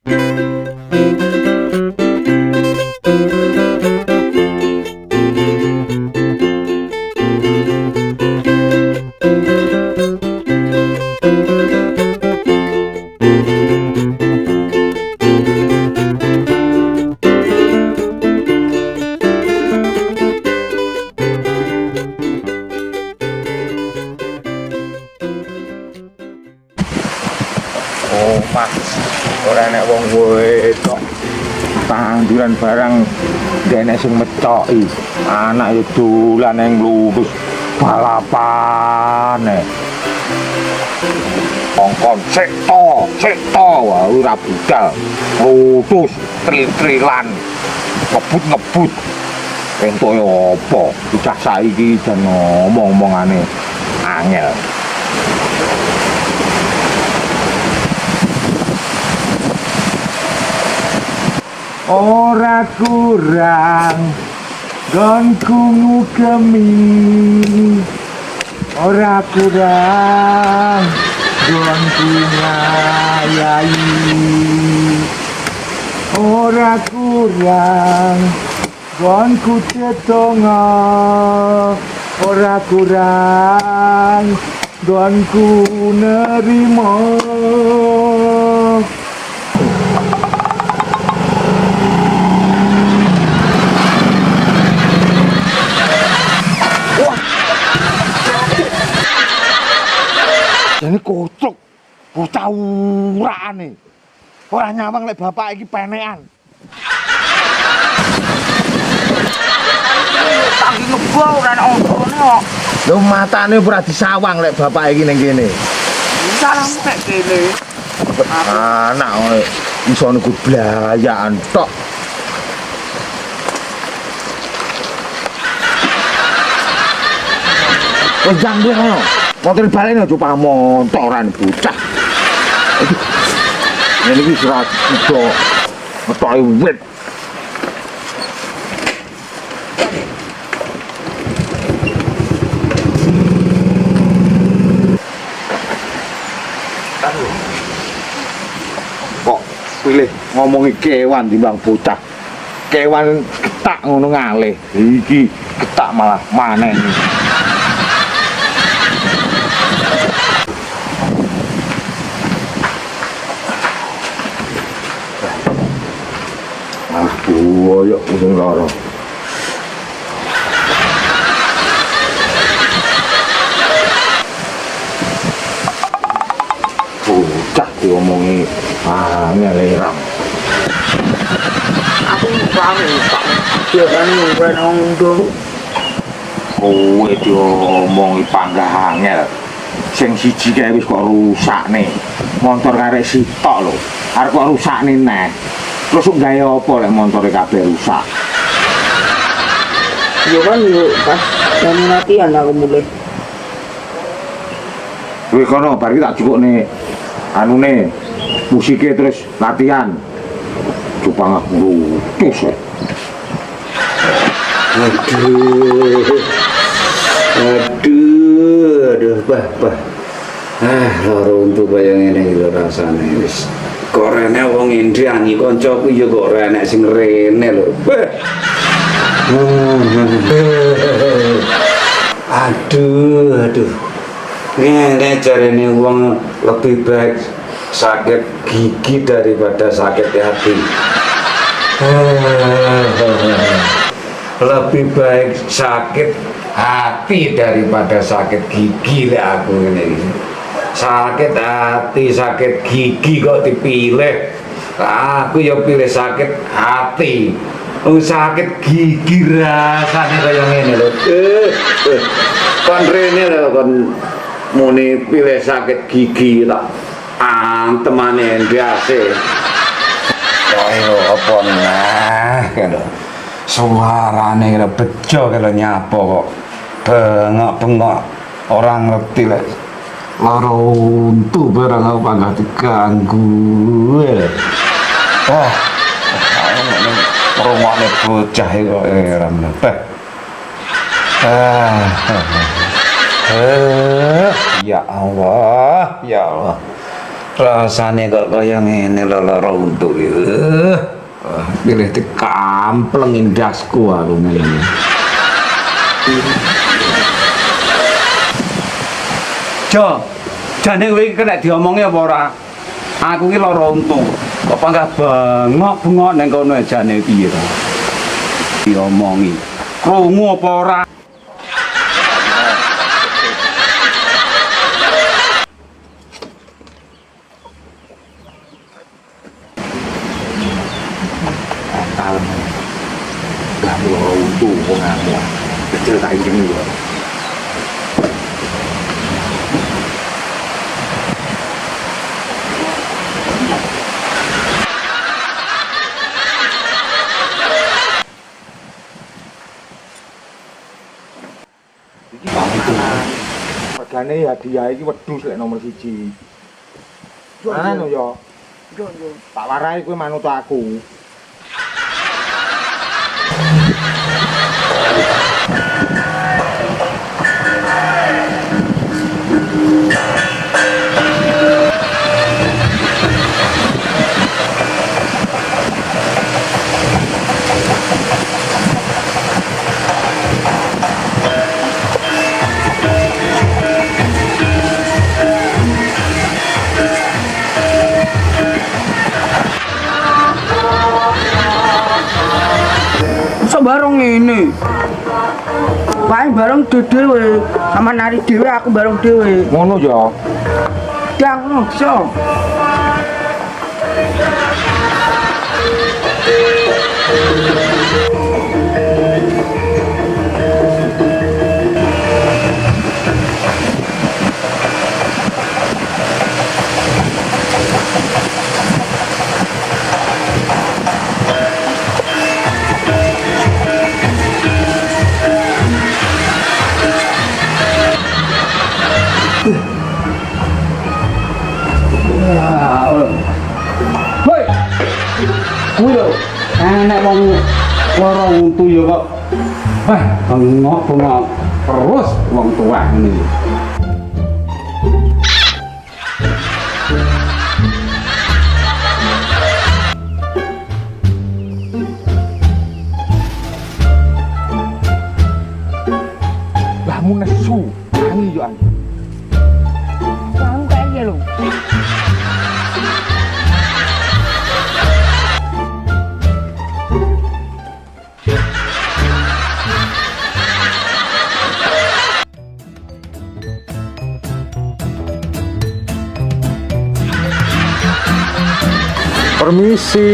Oh, Pak. Ora nek wong wedok tanduran barang denek sing mecoki. Anak yo dolan nang lurus balapane. Kongkon sik to wae ora budal. Lutus tril-trilan. Ngebut-ngebut. Entuk yo apa? Bocah saiki jan ngomong-omongane angel. Ora kurang gonku ngugemi, ora kurang gonku ngayahi, ora kurang gonku tetonga, ora kurang gonku nerimo. Ini kocok, bocah urane. Ora nyawang lek bapak iki penekan. Tangi ngebol ora ana ompone kok. Lho matane ora disawang lek bapak iki ning kene. Salah nek kene. Anak iso nuku blayaan tok. Wes jangge ayo. Motor balen aja pamontoran bocah. Ini iki surat iso metoke wit. Kok pilih ngomongi kewan timbang bocah. Kewan ketak ngono ngalih. Iki ketak malah maneh iki. Buaya udah lara. Bocah diomongi ngelerang. Aku paham Pak. Dia kan nang ndung. Kowe diomongi panggah angel. Sing siji kae wis kok rusakne. Motor karek sitok lho. Arep kok rusakne neh. Terus gawe apa lek montore kabeh rusak? Yo kan yo pas latihan aku mulai. Kowe kono bar iki tak cukukne anune musike terus latihan. Coba aku lutus. Aduh, bah. Lara untuk kaya ngene iki lho rasane wis. Kok rene wong Indi anyi kancaku ya kok rene sing rene lho. Aduh. Ngene jarene wong lebih baik sakit gigi daripada sakit hati. Lebih baik sakit hati daripada sakit gigi lek aku ngene iki. Sakit hati, sakit gigi kok dipilih. Aku ya pilih sakit hati. Sakit gigi rasane kaya ngene lho. Kon rene lho kon muni pilih sakit gigi tak antemane ndase. Ayo apa nah kene. Suarane kira bejo kira nyapa kok. Bengok-bengok orang ngerti lek. Lara untu barang aku panggah diganggu. Rungokne bocah iki kok ora meneh. Ya Allah. Rasane kok kaya ngene lho lara untu iki. Pilih dikampleng indasku aku ngene. Jo, jane kowe iki kena diomongi apa ora? Aku iki lara untu. Kok panggah bengok-bengok ning kono jane piye to? Diomongi. Krungu apa ora? Kamu lara untu wong aku. Kecil tak ingin yo. Iki regane hadiah iki wedhus lek nomor 1. Anu yo. Yo. Tak warai kowe manut aku. Sok bareng ngene. Wae bareng dhewe sama nari dhewe aku bareng dhewe. Ngono yo. Dang iso. Woi. Kuwi lho, enek wong lara untu ya kok. Bengok-bengok terus wong tuwa ngene. Lah mu nesu, tangi yo aku. Kamu kaya lho. Permisi.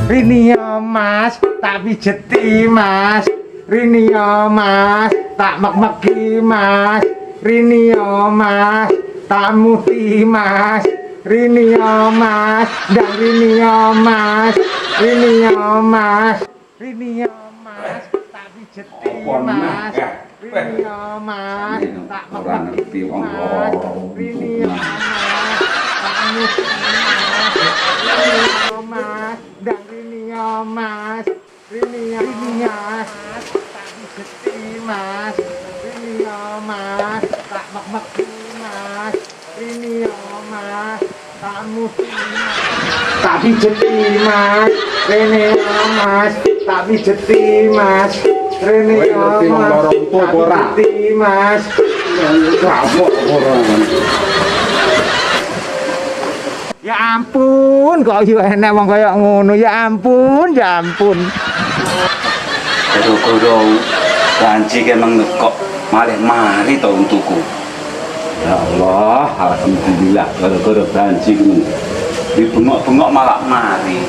Rini ya Mas, tak pijeti Mas. Rini ya Mas, tak mek-meki Mas. Rini ya Mas, tak muti Mas. Rini ya Mas, dan Rini ya Mas. Rini ya Mas. Rini ya Mas, tak pijeti Mas. Rini ya Mas, tak mek-meki Mas. Rini ya Mas, tak muti Mas. Dan Rini ya Mas. Rini ya Mas, tak pijeti Mas. Rini ya Mas, tak mek-meki Mas. Rini ya Mas, tak muti Mas. Tak pijeti Mas. Rini ya Mas, tak pijeti Mas. Rini ya Mas, tak pijeti Mas. Kapok ora. Ya ampun, kok yo enek wong kaya ngono. Ya ampun, ya ampun. Goro-goro banci kemang nekok malih mari to untuku. Ya Allah, alhamdulillah goro-goro banci ku. Dibengok-bengok malah mari.